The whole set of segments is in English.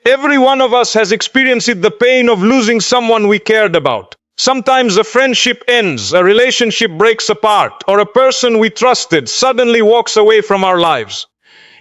Every one of us has experienced the pain of losing someone we cared about. Sometimes a friendship ends, a relationship breaks apart, or a person we trusted suddenly walks away from our lives.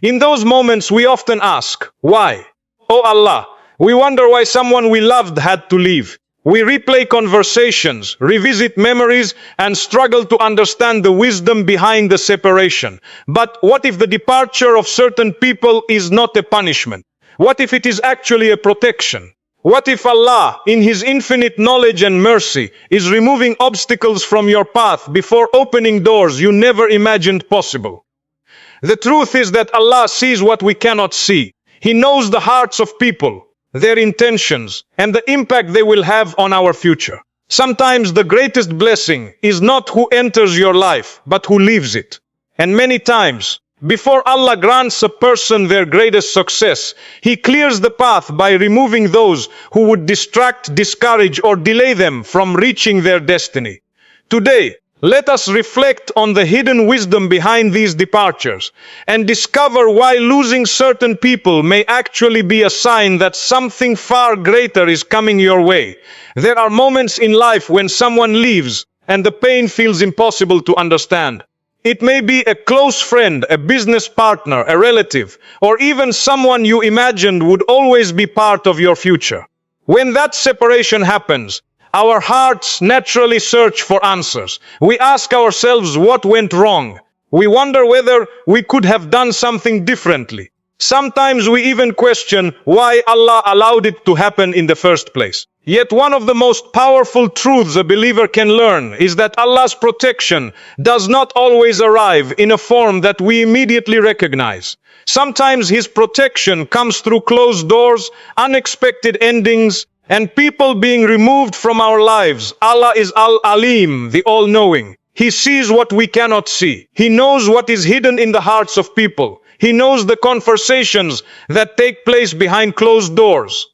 In those moments, we often ask, why? Oh Allah, we wonder why someone we loved had to leave. We replay conversations, revisit memories, and struggle to understand the wisdom behind the separation. But what if the departure of certain people is not a punishment? What if it is actually a protection? What if Allah, in His infinite knowledge and mercy, is removing obstacles from your path before opening doors you never imagined possible? The truth is that Allah sees what we cannot see. He knows the hearts of people, their intentions, and the impact they will have on our future. Sometimes the greatest blessing is not who enters your life, but who leaves it. And many times, before Allah grants a person their greatest success, He clears the path by removing those who would distract, discourage, or delay them from reaching their destiny. Today, let us reflect on the hidden wisdom behind these departures and discover why losing certain people may actually be a sign that something far greater is coming your way. There are moments in life when someone leaves and the pain feels impossible to understand. It may be a close friend, a business partner, a relative, or even someone you imagined would always be part of your future. When that separation happens, our hearts naturally search for answers. We ask ourselves what went wrong. We wonder whether we could have done something differently. Sometimes we even question why Allah allowed it to happen in the first place. Yet one of the most powerful truths a believer can learn is that Allah's protection does not always arrive in a form that we immediately recognize. Sometimes His protection comes through closed doors, unexpected endings, and people being removed from our lives. Allah is Al-Alim, the all-knowing. He sees what we cannot see. He knows what is hidden in the hearts of people. He knows the conversations that take place behind closed doors.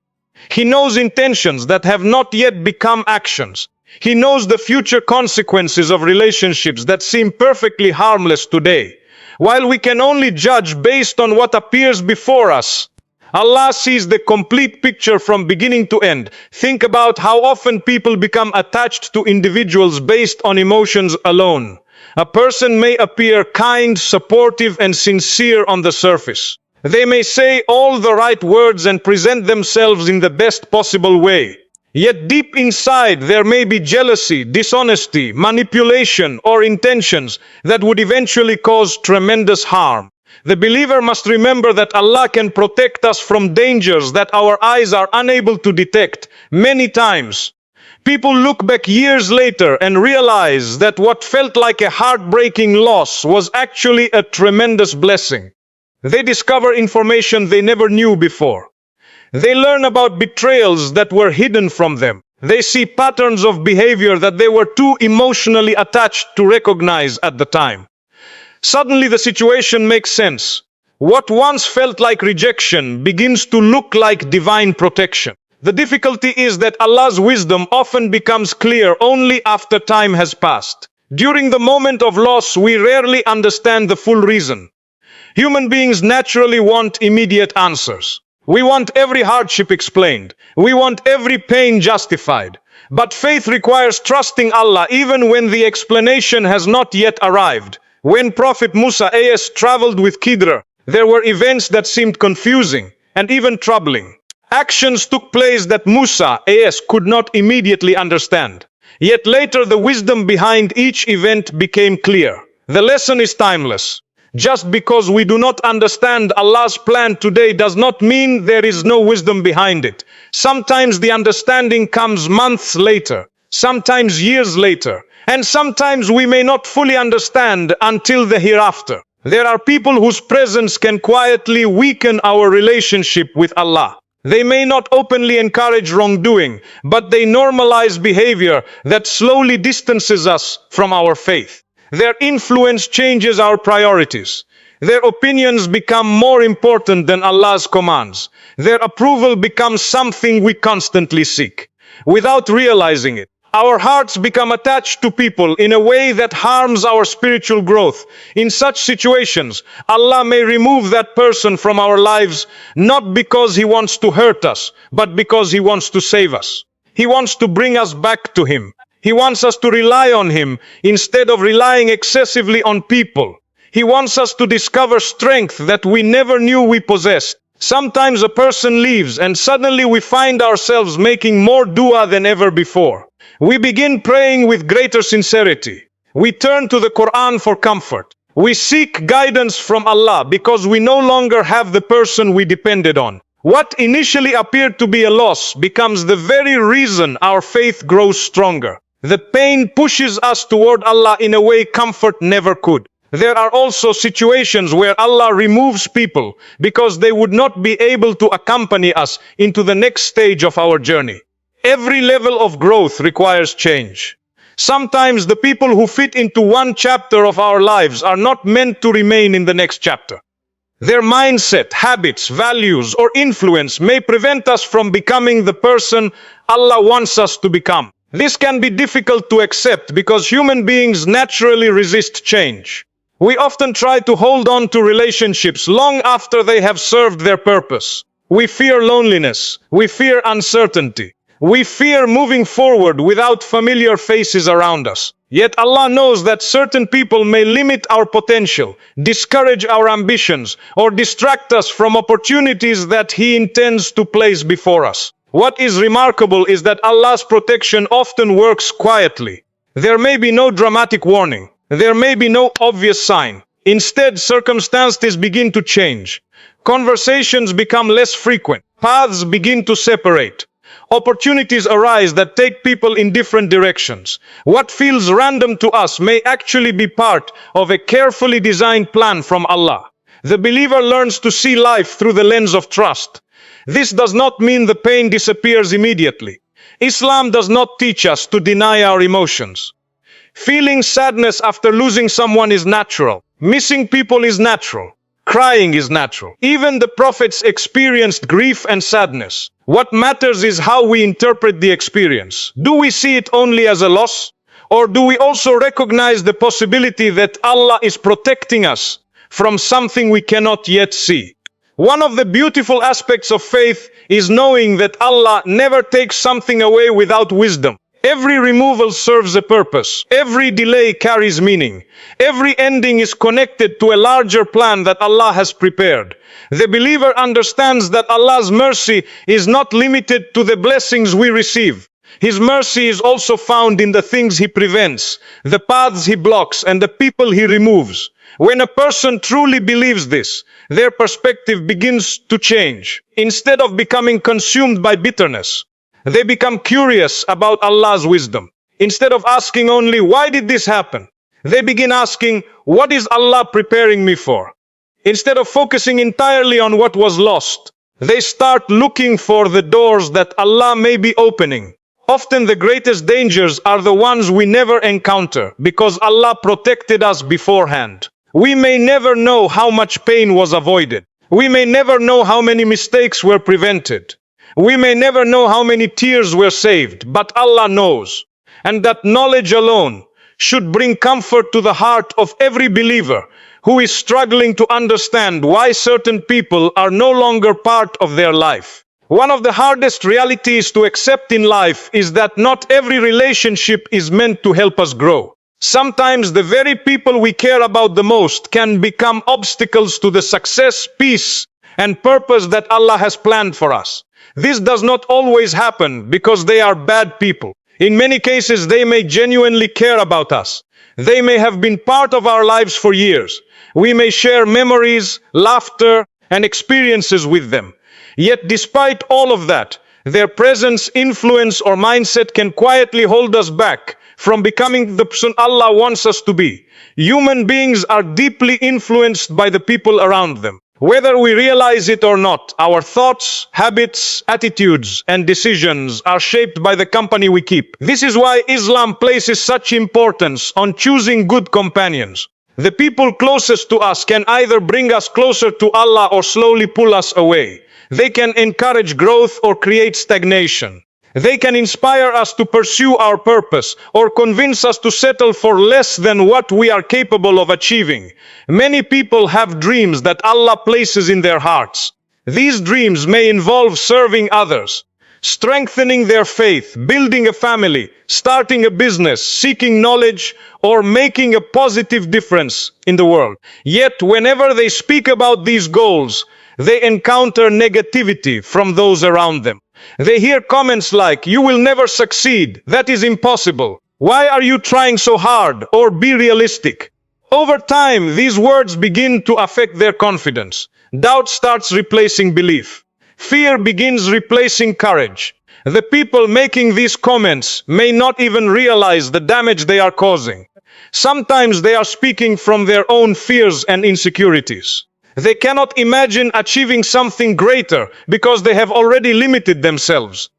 He knows intentions that have not yet become actions. He knows the future consequences of relationships that seem perfectly harmless today. While we can only judge based on what appears before us, Allah sees the complete picture from beginning to end. Think about how often people become attached to individuals based on emotions alone. A person may appear kind, supportive, and sincere on the surface. They may say all the right words and present themselves in the best possible way. Yet deep inside there may be jealousy, dishonesty, manipulation, or intentions that would eventually cause tremendous harm. The believer must remember that Allah can protect us from dangers that our eyes are unable to detect. Many times, people look back years later and realize that what felt like a heartbreaking loss was actually a tremendous blessing. They discover information they never knew before. They learn about betrayals that were hidden from them. They see patterns of behavior that they were too emotionally attached to recognize at the time. Suddenly the situation makes sense. What once felt like rejection begins to look like divine protection. The difficulty is that Allah's wisdom often becomes clear only after time has passed. During the moment of loss, we rarely understand the full reason. Human beings naturally want immediate answers. We want every hardship explained. We want every pain justified. But faith requires trusting Allah even when the explanation has not yet arrived. When Prophet Musa a.s. traveled with Khidr, there were events that seemed confusing and even troubling. Actions took place that Musa a.s. could not immediately understand. Yet later the wisdom behind each event became clear. The lesson is timeless. Just because we do not understand Allah's plan today does not mean there is no wisdom behind it. Sometimes the understanding comes months later, sometimes years later, and sometimes we may not fully understand until the hereafter. There are people whose presence can quietly weaken our relationship with Allah. They may not openly encourage wrongdoing, but they normalize behavior that slowly distances us from our faith. Their influence changes our priorities. Their opinions become more important than Allah's commands. Their approval becomes something we constantly seek. Without realizing it, Our hearts become attached to people in a way that harms our spiritual growth. In such situations, Allah may remove that person from our lives, not because He wants to hurt us, but because He wants to save us. He wants to bring us back to Him. He wants us to rely on Him instead of relying excessively on people. He wants us to discover strength that we never knew we possessed. Sometimes a person leaves and suddenly we find ourselves making more dua than ever before. We begin praying with greater sincerity. We turn to the Quran for comfort. We seek guidance from Allah because we no longer have the person we depended on. What initially appeared to be a loss becomes the very reason our faith grows stronger. The pain pushes us toward Allah in a way comfort never could. There are also situations where Allah removes people because they would not be able to accompany us into the next stage of our journey. Every level of growth requires change. Sometimes the people who fit into one chapter of our lives are not meant to remain in the next chapter. Their mindset, habits, values, or influence may prevent us from becoming the person Allah wants us to become. This can be difficult to accept because human beings naturally resist change. We often try to hold on to relationships long after they have served their purpose. We fear loneliness. We fear uncertainty. We fear moving forward without familiar faces around us. Yet Allah knows that certain people may limit our potential, discourage our ambitions, or distract us from opportunities that He intends to place before us. What is remarkable is that Allah's protection often works quietly. There may be no dramatic warning. There may be no obvious sign. Instead, circumstances begin to change. Conversations become less frequent. Paths begin to separate. Opportunities arise that take people in different directions. What feels random to us may actually be part of a carefully designed plan from Allah. The believer learns to see life through the lens of trust. This does not mean the pain disappears immediately. Islam does not teach us to deny our emotions. Feeling sadness after losing someone is natural. Missing people is natural. Crying is natural. Even the prophets experienced grief and sadness. What matters is how we interpret the experience. Do we see it only as a loss? Or do we also recognize the possibility that Allah is protecting us from something we cannot yet see? One of the beautiful aspects of faith is knowing that Allah never takes something away without wisdom. Every removal serves a purpose. Every delay carries meaning. Every ending is connected to a larger plan that Allah has prepared. The believer understands that Allah's mercy is not limited to the blessings we receive. His mercy is also found in the things He prevents, the paths He blocks, and the people He removes. When a person truly believes this, their perspective begins to change. Instead of becoming consumed by bitterness, they become curious about Allah's wisdom. Instead of asking only, why did this happen? They begin asking, what is Allah preparing me for? Instead of focusing entirely on what was lost, they start looking for the doors that Allah may be opening. Often the greatest dangers are the ones we never encounter because Allah protected us beforehand. We may never know how much pain was avoided. We may never know how many mistakes were prevented. We may never know how many tears were saved, but Allah knows. And that knowledge alone should bring comfort to the heart of every believer who is struggling to understand why certain people are no longer part of their life. One of the hardest realities to accept in life is that not every relationship is meant to help us grow. Sometimes the very people we care about the most can become obstacles to the success, peace, and purpose that Allah has planned for us. This does not always happen because they are bad people. In many cases, they may genuinely care about us. They may have been part of our lives for years. We may share memories, laughter, and experiences with them. Yet despite all of that, their presence, influence, or mindset can quietly hold us back from becoming the person Allah wants us to be. Human beings are deeply influenced by the people around them. Whether we realize it or not, our thoughts, habits, attitudes, and decisions are shaped by the company we keep. This is why Islam places such importance on choosing good companions. The people closest to us can either bring us closer to Allah or slowly pull us away. They can encourage growth or create stagnation. They can inspire us to pursue our purpose or convince us to settle for less than what we are capable of achieving. Many people have dreams that Allah places in their hearts. These dreams may involve serving others, strengthening their faith, building a family, starting a business, seeking knowledge, or making a positive difference in the world. Yet, whenever they speak about these goals, they encounter negativity from those around them. They hear comments like, "You will never succeed, that is impossible. Why are you trying so hard?" Or "Be realistic." Over time, these words begin to affect their confidence. Doubt starts replacing belief. Fear begins replacing courage. The people making these comments may not even realize the damage they are causing. Sometimes they are speaking from their own fears and insecurities. They cannot imagine achieving something greater because they have already limited themselves.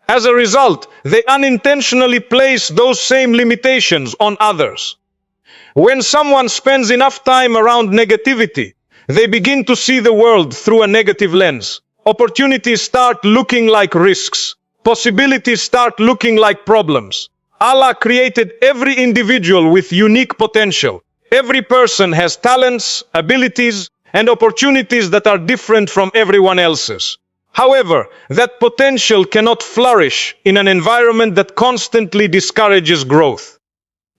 As a result, they unintentionally place those same limitations on others. When someone spends enough time around negativity, they begin to see the world through a negative lens. Opportunities start looking like risks. Possibilities start looking like problems. Allah created every individual with unique potential. Every person has talents, abilities, and opportunities that are different from everyone else's. However, that potential cannot flourish in an environment that constantly discourages growth.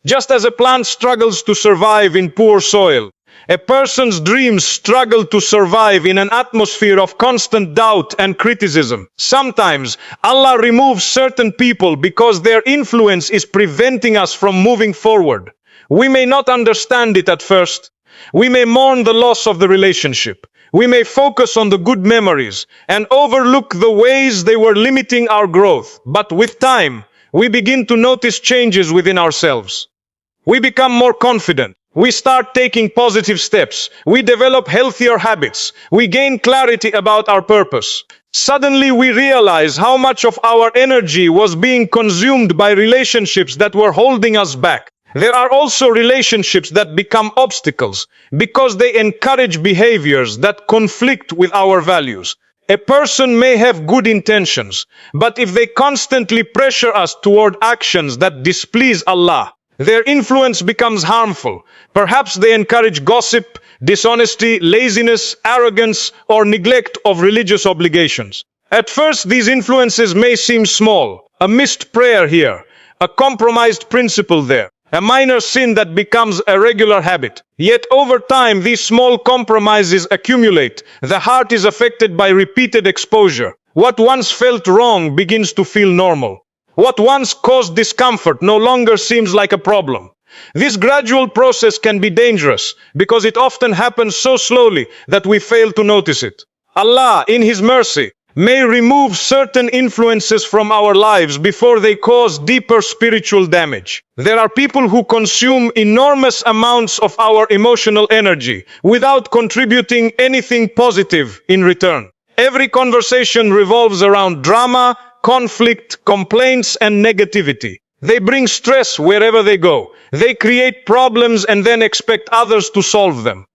Just as a plant struggles to survive in poor soil, a person's dreams struggle to survive in an atmosphere of constant doubt and criticism. Sometimes Allah removes certain people because their influence is preventing us from moving forward. We may not understand it at first. We may mourn the loss of the relationship. We may focus on the good memories and overlook the ways they were limiting our growth. But with time, we begin to notice changes within ourselves. We become more confident. We start taking positive steps. We develop healthier habits. We gain clarity about our purpose. Suddenly we realize how much of our energy was being consumed by relationships that were holding us back. There are also relationships that become obstacles because they encourage behaviors that conflict with our values. A person may have good intentions, but if they constantly pressure us toward actions that displease Allah, their influence becomes harmful. Perhaps they encourage gossip, dishonesty, laziness, arrogance, or neglect of religious obligations. At first, these influences may seem small, a missed prayer here, a compromised principle there, a minor sin that becomes a regular habit. Yet over time, these small compromises accumulate. The heart is affected by repeated exposure. What once felt wrong begins to feel normal. What once caused discomfort no longer seems like a problem. This gradual process can be dangerous because it often happens so slowly that we fail to notice it. Allah, in His mercy, may remove certain influences from our lives before they cause deeper spiritual damage. There are people who consume enormous amounts of our emotional energy without contributing anything positive in return. Every conversation revolves around drama, conflict, complaints, and negativity. They bring stress wherever they go. They create problems and then expect others to solve them.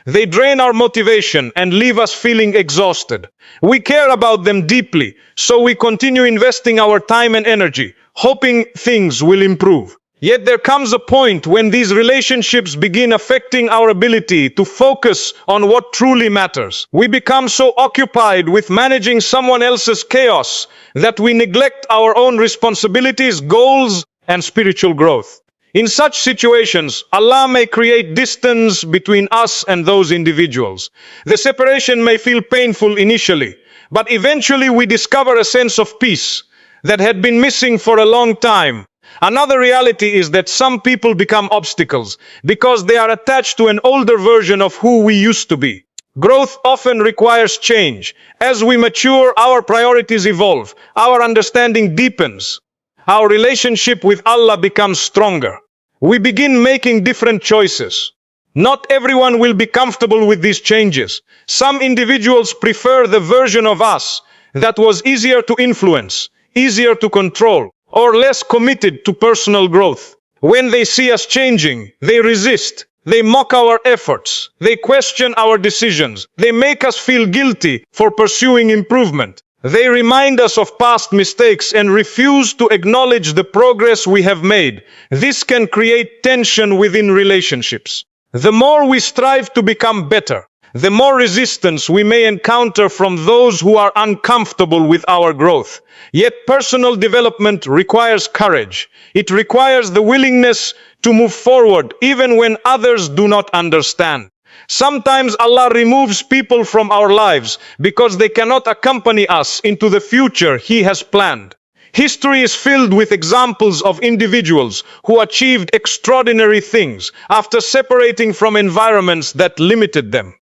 They drain our motivation and leave us feeling exhausted. We care about them deeply, so we continue investing our time and energy, hoping things will improve. Yet there comes a point when these relationships begin affecting our ability to focus on what truly matters. We become so occupied with managing someone else's chaos that we neglect our own responsibilities, goals, and spiritual growth. In such situations, Allah may create distance between us and those individuals. The separation may feel painful initially, but eventually we discover a sense of peace that had been missing for a long time. Another reality is that some people become obstacles because they are attached to an older version of who we used to be. Growth often requires change. As we mature, our priorities evolve, our understanding deepens, our relationship with Allah becomes stronger. We begin making different choices. Not everyone will be comfortable with these changes. Some individuals prefer the version of us that was easier to influence, easier to control, or less committed to personal growth. When they see us changing, they resist. They mock our efforts. They question our decisions. They make us feel guilty for pursuing improvement. They remind us of past mistakes and refuse to acknowledge the progress we have made. This can create tension within relationships. The more we strive to become better, the more resistance we may encounter from those who are uncomfortable with our growth. Yet personal development requires courage. It requires the willingness to move forward even when others do not understand. Sometimes Allah removes people from our lives because they cannot accompany us into the future He has planned. History is filled with examples of individuals who achieved extraordinary things after separating from environments that limited them.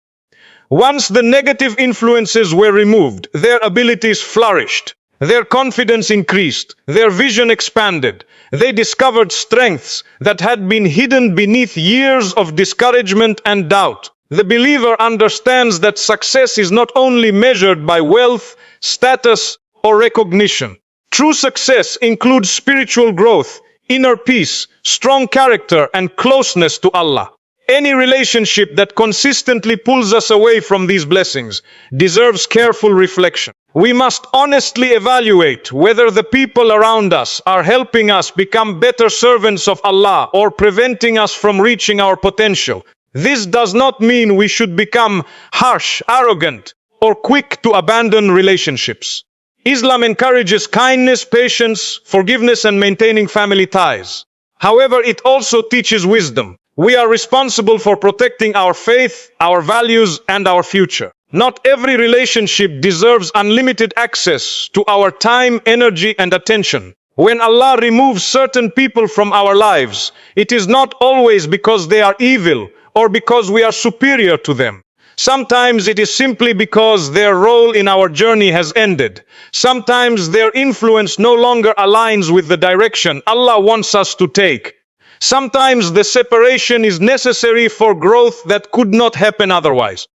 Once the negative influences were removed, their abilities flourished, their confidence increased, their vision expanded. They discovered strengths that had been hidden beneath years of discouragement and doubt. The believer understands that success is not only measured by wealth, status, or recognition. True success includes spiritual growth, inner peace, strong character, and closeness to Allah. Any relationship that consistently pulls us away from these blessings deserves careful reflection. We must honestly evaluate whether the people around us are helping us become better servants of Allah or preventing us from reaching our potential. This does not mean we should become harsh, arrogant, or quick to abandon relationships. Islam encourages kindness, patience, forgiveness, and maintaining family ties. However, it also teaches wisdom. We are responsible for protecting our faith, our values, and our future. Not every relationship deserves unlimited access to our time, energy, and attention. When Allah removes certain people from our lives, it is not always because they are evil or because we are superior to them. Sometimes it is simply because their role in our journey has ended. Sometimes their influence no longer aligns with the direction Allah wants us to take. Sometimes the separation is necessary for growth that could not happen otherwise.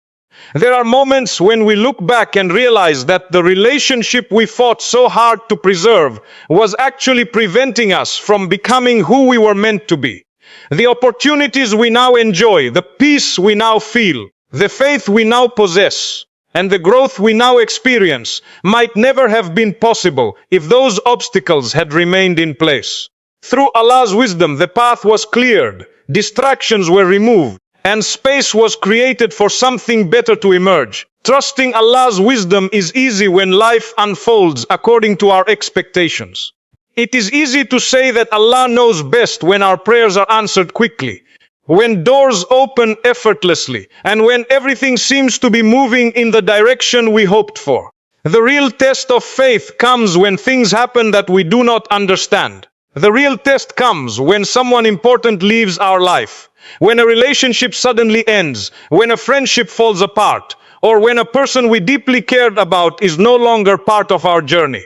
There are moments when we look back and realize that the relationship we fought so hard to preserve was actually preventing us from becoming who we were meant to be. The opportunities we now enjoy, the peace we now feel, the faith we now possess, and the growth we now experience might never have been possible if those obstacles had remained in place. Through Allah's wisdom, the path was cleared, distractions were removed, and space was created for something better to emerge. Trusting Allah's wisdom is easy when life unfolds according to our expectations. It is easy to say that Allah knows best when our prayers are answered quickly, when doors open effortlessly, and when everything seems to be moving in the direction we hoped for. The real test of faith comes when things happen that we do not understand. The real test comes when someone important leaves our life, when a relationship suddenly ends, when a friendship falls apart, or when a person we deeply cared about is no longer part of our journey.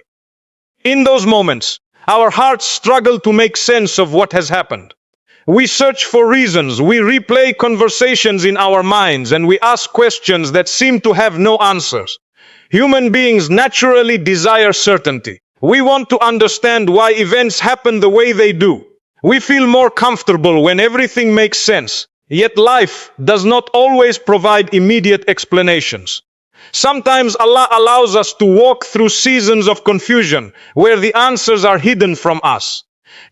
In those moments, our hearts struggle to make sense of what has happened. We search for reasons, we replay conversations in our minds, and we ask questions that seem to have no answers. Human beings naturally desire certainty. We want to understand why events happen the way they do. We feel more comfortable when everything makes sense. Yet life does not always provide immediate explanations. Sometimes Allah allows us to walk through seasons of confusion where the answers are hidden from us.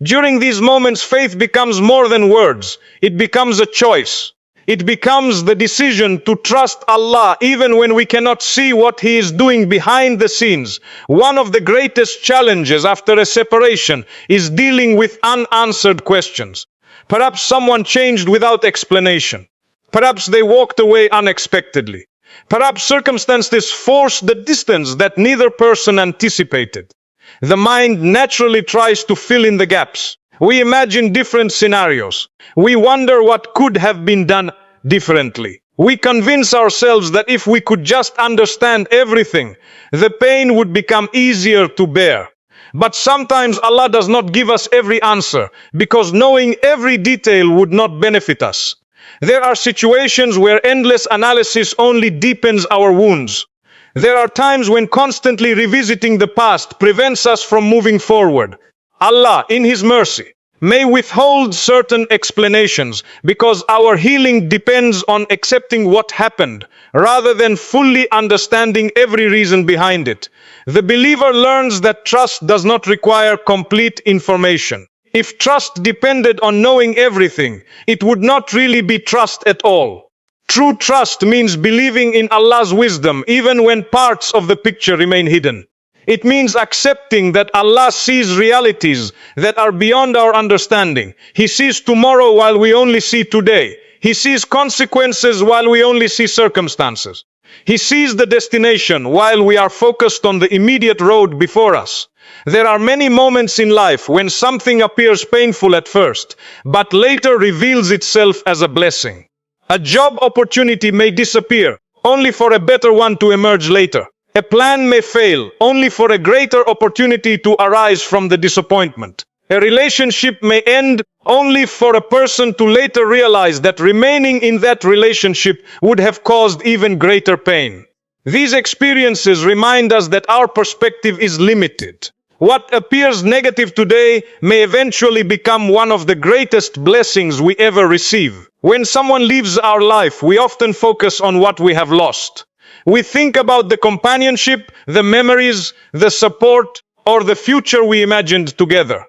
During these moments, faith becomes more than words. It becomes a choice. It becomes the decision to trust Allah even when we cannot see what He is doing behind the scenes. One of the greatest challenges after a separation is dealing with unanswered questions. Perhaps someone changed without explanation. Perhaps they walked away unexpectedly. Perhaps circumstances forced the distance that neither person anticipated. The mind naturally tries to fill in the gaps. We imagine different scenarios. We wonder what could have been done differently. We convince ourselves that if we could just understand everything, the pain would become easier to bear. But sometimes Allah does not give us every answer, because knowing every detail would not benefit us. There are situations where endless analysis only deepens our wounds. There are times when constantly revisiting the past prevents us from moving forward. Allah, in His mercy, may withhold certain explanations because our healing depends on accepting what happened rather than fully understanding every reason behind it. The believer learns that trust does not require complete information. If trust depended on knowing everything, it would not really be trust at all. True trust means believing in Allah's wisdom even when parts of the picture remain hidden. It means accepting that Allah sees realities that are beyond our understanding. He sees tomorrow while we only see today. He sees consequences while we only see circumstances. He sees the destination while we are focused on the immediate road before us. There are many moments in life when something appears painful at first, but later reveals itself as a blessing. A job opportunity may disappear, only for a better one to emerge later. A plan may fail, only for a greater opportunity to arise from the disappointment. A relationship may end, only for a person to later realize that remaining in that relationship would have caused even greater pain. These experiences remind us that our perspective is limited. What appears negative today may eventually become one of the greatest blessings we ever receive. When someone leaves our life, we often focus on what we have lost. We think about the companionship, the memories, the support, or the future we imagined together.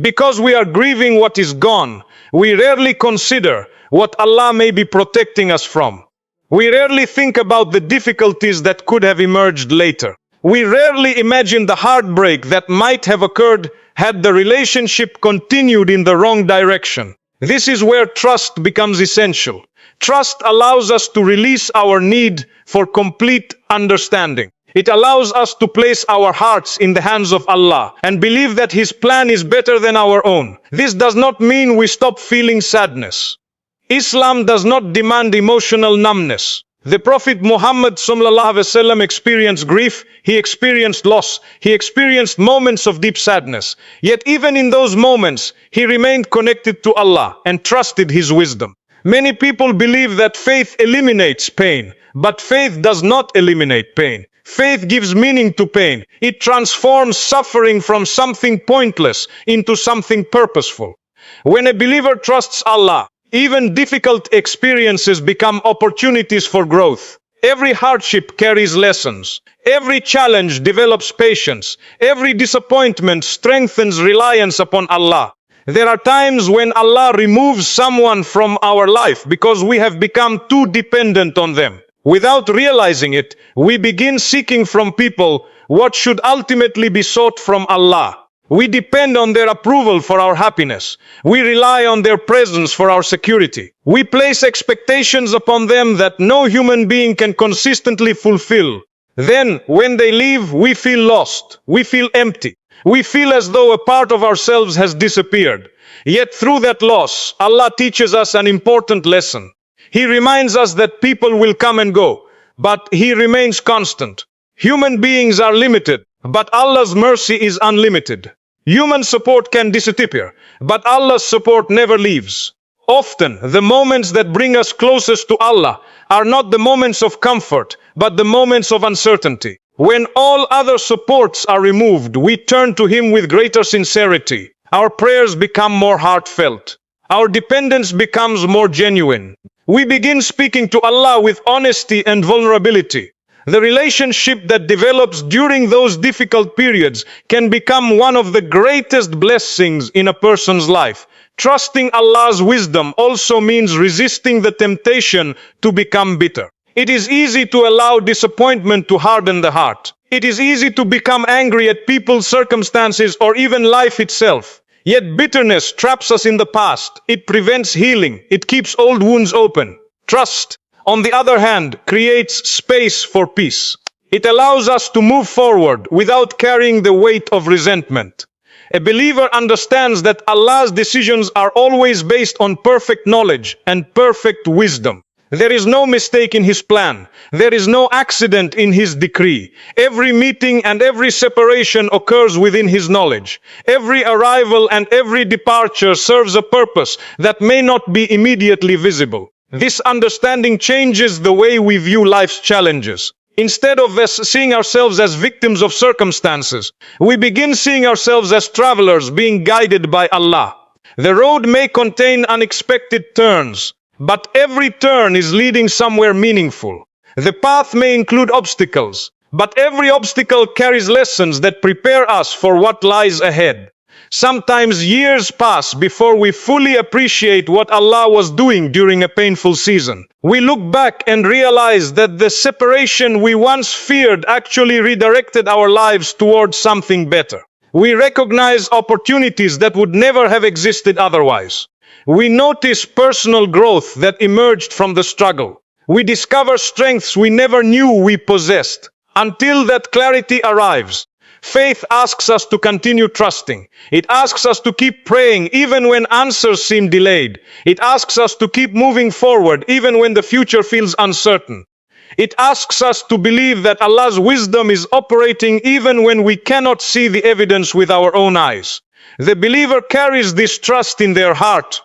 Because we are grieving what is gone, we rarely consider what Allah may be protecting us from. We rarely think about the difficulties that could have emerged later. We rarely imagine the heartbreak that might have occurred had the relationship continued in the wrong direction. This is where trust becomes essential. Trust allows us to release our need for complete understanding. It allows us to place our hearts in the hands of Allah and believe that His plan is better than our own. This does not mean we stop feeling sadness. Islam does not demand emotional numbness. The Prophet Muhammad ﷺ experienced grief, he experienced loss, he experienced moments of deep sadness. Yet even in those moments, he remained connected to Allah and trusted His wisdom. Many people believe that faith eliminates pain, but faith does not eliminate pain. Faith gives meaning to pain. It transforms suffering from something pointless into something purposeful. When a believer trusts Allah, even difficult experiences become opportunities for growth. Every hardship carries lessons. Every challenge develops patience. Every disappointment strengthens reliance upon Allah. There are times when Allah removes someone from our life because we have become too dependent on them. Without realizing it, we begin seeking from people what should ultimately be sought from Allah. We depend on their approval for our happiness. We rely on their presence for our security. We place expectations upon them that no human being can consistently fulfill. Then, when they leave, we feel lost. We feel empty. We feel as though a part of ourselves has disappeared. Yet through that loss, Allah teaches us an important lesson. He reminds us that people will come and go, but He remains constant. Human beings are limited, but Allah's mercy is unlimited. Human support can disappear, but Allah's support never leaves. Often, the moments that bring us closest to Allah are not the moments of comfort, but the moments of uncertainty. When all other supports are removed, we turn to Him with greater sincerity. Our prayers become more heartfelt. Our dependence becomes more genuine. We begin speaking to Allah with honesty and vulnerability. The relationship that develops during those difficult periods can become one of the greatest blessings in a person's life. Trusting Allah's wisdom also means resisting the temptation to become bitter. It is easy to allow disappointment to harden the heart. It is easy to become angry at people, circumstances, or even life itself. Yet bitterness traps us in the past. It prevents healing. It keeps old wounds open. Trust, on the other hand, creates space for peace. It allows us to move forward without carrying the weight of resentment. A believer understands that Allah's decisions are always based on perfect knowledge and perfect wisdom. There is no mistake in His plan. There is no accident in His decree. Every meeting and every separation occurs within His knowledge. Every arrival and every departure serves a purpose that may not be immediately visible. This understanding changes the way we view life's challenges. Instead of seeing ourselves as victims of circumstances, we begin seeing ourselves as travelers being guided by Allah. The road may contain unexpected turns, but every turn is leading somewhere meaningful. The path may include obstacles, but every obstacle carries lessons that prepare us for what lies ahead. Sometimes years pass before we fully appreciate what Allah was doing during a painful season. We look back and realize that the separation we once feared actually redirected our lives towards something better. We recognize opportunities that would never have existed otherwise. We notice personal growth that emerged from the struggle. We discover strengths we never knew we possessed. Until that clarity arrives, faith asks us to continue trusting. It asks us to keep praying even when answers seem delayed. It asks us to keep moving forward even when the future feels uncertain. It asks us to believe that Allah's wisdom is operating even when we cannot see the evidence with our own eyes. The believer carries this trust in their heart,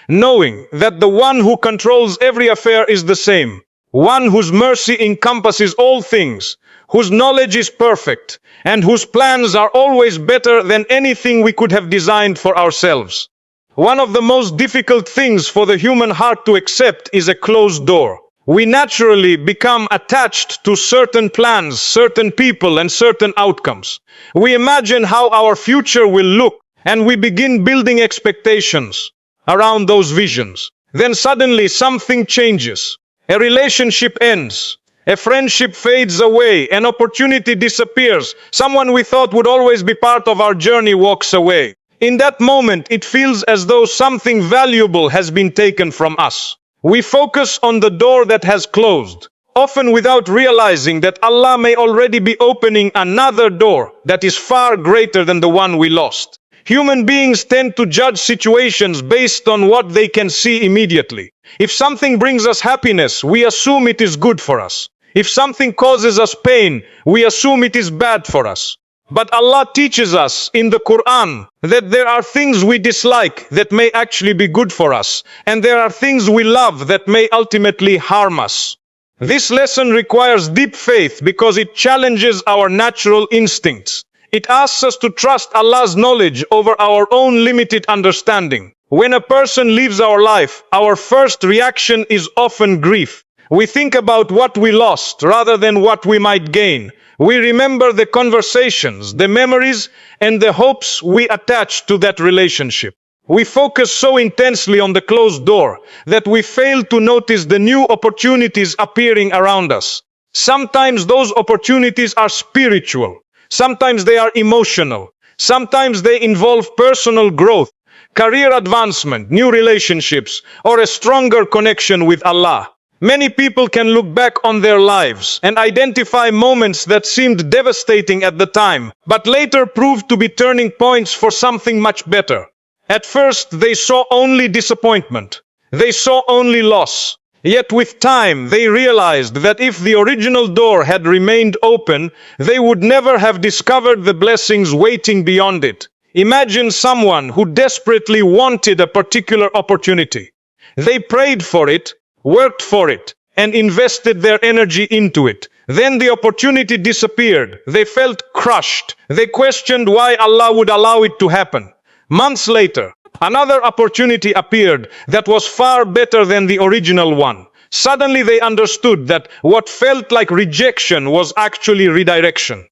knowing that the one who controls every affair is the same, one whose mercy encompasses all things, whose knowledge is perfect, and whose plans are always better than anything we could have designed for ourselves. One of the most difficult things for the human heart to accept is a closed door. We naturally become attached to certain plans, certain people, and certain outcomes. We imagine how our future will look, and we begin building expectations around those visions. Then suddenly something changes. A relationship ends. A friendship fades away. An opportunity disappears. Someone we thought would always be part of our journey walks away. In that moment, it feels as though something valuable has been taken from us. We focus on the door that has closed, often without realizing that Allah may already be opening another door that is far greater than the one we lost. Human beings tend to judge situations based on what they can see immediately. If something brings us happiness, we assume it is good for us. If something causes us pain, we assume it is bad for us. But Allah teaches us in the Quran that there are things we dislike that may actually be good for us, and there are things we love that may ultimately harm us. This lesson requires deep faith because it challenges our natural instincts. It asks us to trust Allah's knowledge over our own limited understanding. When a person leaves our life, our first reaction is often grief. We think about what we lost rather than what we might gain. We remember the conversations, the memories, and the hopes we attach to that relationship. We focus so intensely on the closed door that we fail to notice the new opportunities appearing around us. Sometimes those opportunities are spiritual. Sometimes they are emotional. Sometimes they involve personal growth, career advancement, new relationships, or a stronger connection with Allah. Many people can look back on their lives and identify moments that seemed devastating at the time, but later proved to be turning points for something much better. At first, they saw only disappointment. They saw only loss. Yet with time, they realized that if the original door had remained open, they would never have discovered the blessings waiting beyond it. Imagine someone who desperately wanted a particular opportunity. They prayed for it, worked for it, and invested their energy into it. Then the opportunity disappeared. They felt crushed. They questioned why Allah would allow it to happen. Months later, another opportunity appeared that was far better than the original one. Suddenly they understood that what felt like rejection was actually redirection.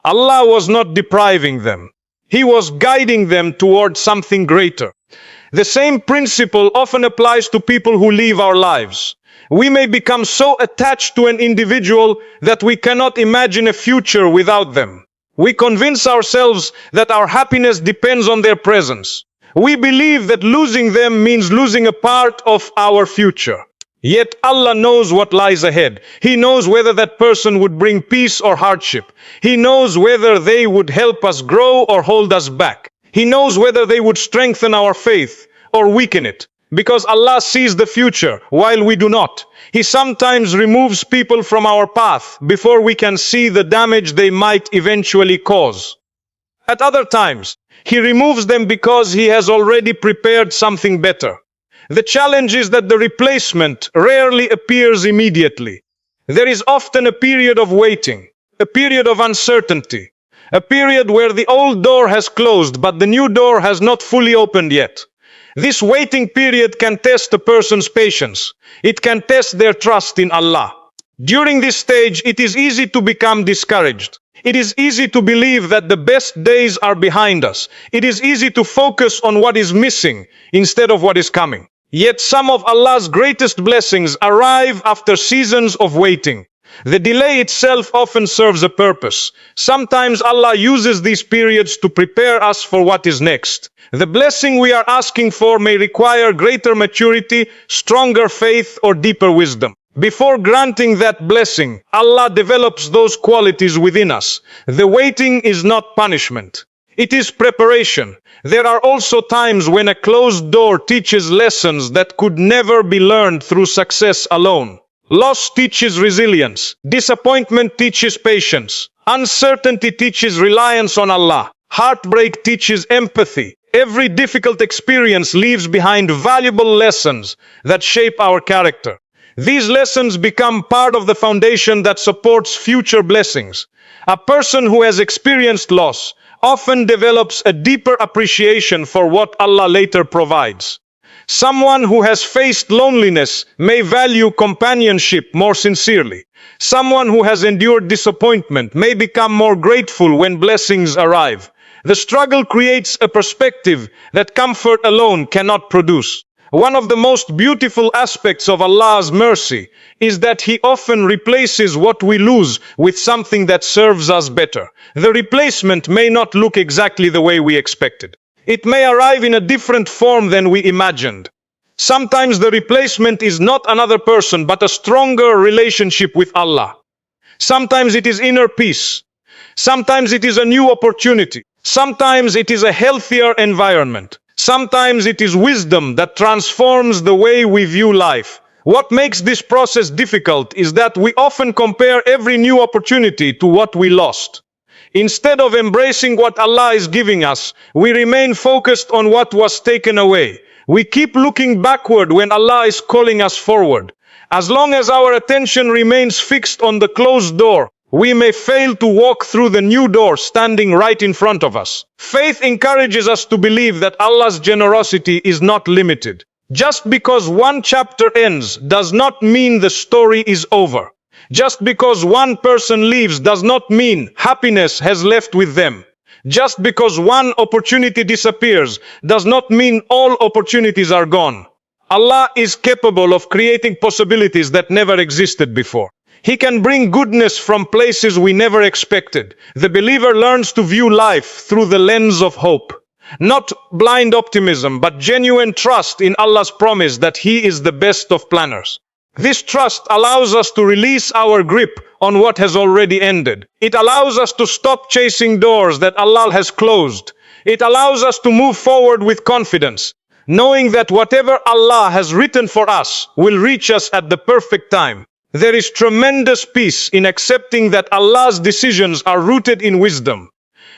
Allah was not depriving them. He was guiding them towards something greater. The same principle often applies to people who leave our lives. We may become so attached to an individual that we cannot imagine a future without them. We convince ourselves that our happiness depends on their presence. We believe that losing them means losing a part of our future. Yet Allah knows what lies ahead. He knows whether that person would bring peace or hardship. He knows whether they would help us grow or hold us back. He knows whether they would strengthen our faith or weaken it. Because Allah sees the future while we do not. He sometimes removes people from our path before we can see the damage they might eventually cause. At other times, He removes them because He has already prepared something better. The challenge is that the replacement rarely appears immediately. There is often a period of waiting, a period of uncertainty, a period where the old door has closed but the new door has not fully opened yet. This waiting period can test a person's patience. It can test their trust in Allah. During this stage, it is easy to become discouraged. It is easy to believe that the best days are behind us. It is easy to focus on what is missing instead of what is coming. Yet some of Allah's greatest blessings arrive after seasons of waiting. The delay itself often serves a purpose. Sometimes Allah uses these periods to prepare us for what is next. The blessing we are asking for may require greater maturity, stronger faith, or deeper wisdom. Before granting that blessing, Allah develops those qualities within us. The waiting is not punishment. It is preparation. There are also times when a closed door teaches lessons that could never be learned through success alone. Loss teaches resilience. Disappointment teaches patience. Uncertainty teaches reliance on Allah. Heartbreak teaches empathy. Every difficult experience leaves behind valuable lessons that shape our character. These lessons become part of the foundation that supports future blessings. A person who has experienced loss often develops a deeper appreciation for what Allah later provides. Someone who has faced loneliness may value companionship more sincerely. Someone who has endured disappointment may become more grateful when blessings arrive. The struggle creates a perspective that comfort alone cannot produce. One of the most beautiful aspects of Allah's mercy is that He often replaces what we lose with something that serves us better. The replacement may not look exactly the way we expected. It may arrive in a different form than we imagined. Sometimes the replacement is not another person, but a stronger relationship with Allah. Sometimes it is inner peace. Sometimes it is a new opportunity. Sometimes it is a healthier environment. Sometimes it is wisdom that transforms the way we view life. What makes this process difficult is that we often compare every new opportunity to what we lost. Instead of embracing what Allah is giving us, we remain focused on what was taken away. We keep looking backward when Allah is calling us forward. As long as our attention remains fixed on the closed door, we may fail to walk through the new door standing right in front of us. Faith encourages us to believe that Allah's generosity is not limited. Just because one chapter ends does not mean the story is over. Just because one person leaves does not mean happiness has left with them. Just because one opportunity disappears does not mean all opportunities are gone. Allah is capable of creating possibilities that never existed before. He can bring goodness from places we never expected. The believer learns to view life through the lens of hope. Not blind optimism, but genuine trust in Allah's promise that He is the best of planners. This trust allows us to release our grip on what has already ended. It allows us to stop chasing doors that Allah has closed. It allows us to move forward with confidence, knowing that whatever Allah has written for us will reach us at the perfect time. There is tremendous peace in accepting that Allah's decisions are rooted in wisdom.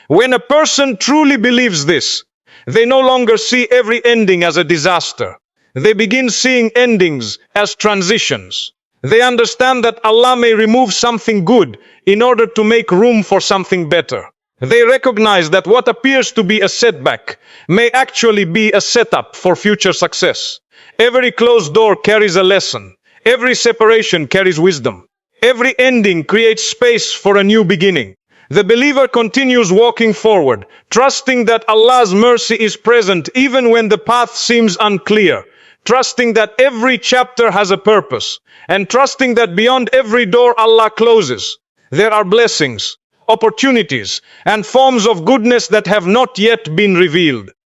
When a person truly believes this, they no longer see every ending as a disaster. They begin seeing endings as transitions. They understand that Allah may remove something good in order to make room for something better. They recognize that what appears to be a setback may actually be a setup for future success. Every closed door carries a lesson. Every separation carries wisdom. Every ending creates space for a new beginning. The believer continues walking forward, trusting that Allah's mercy is present even when the path seems unclear, trusting that every chapter has a purpose, and trusting that beyond every door Allah closes, there are blessings, opportunities, and forms of goodness that have not yet been revealed.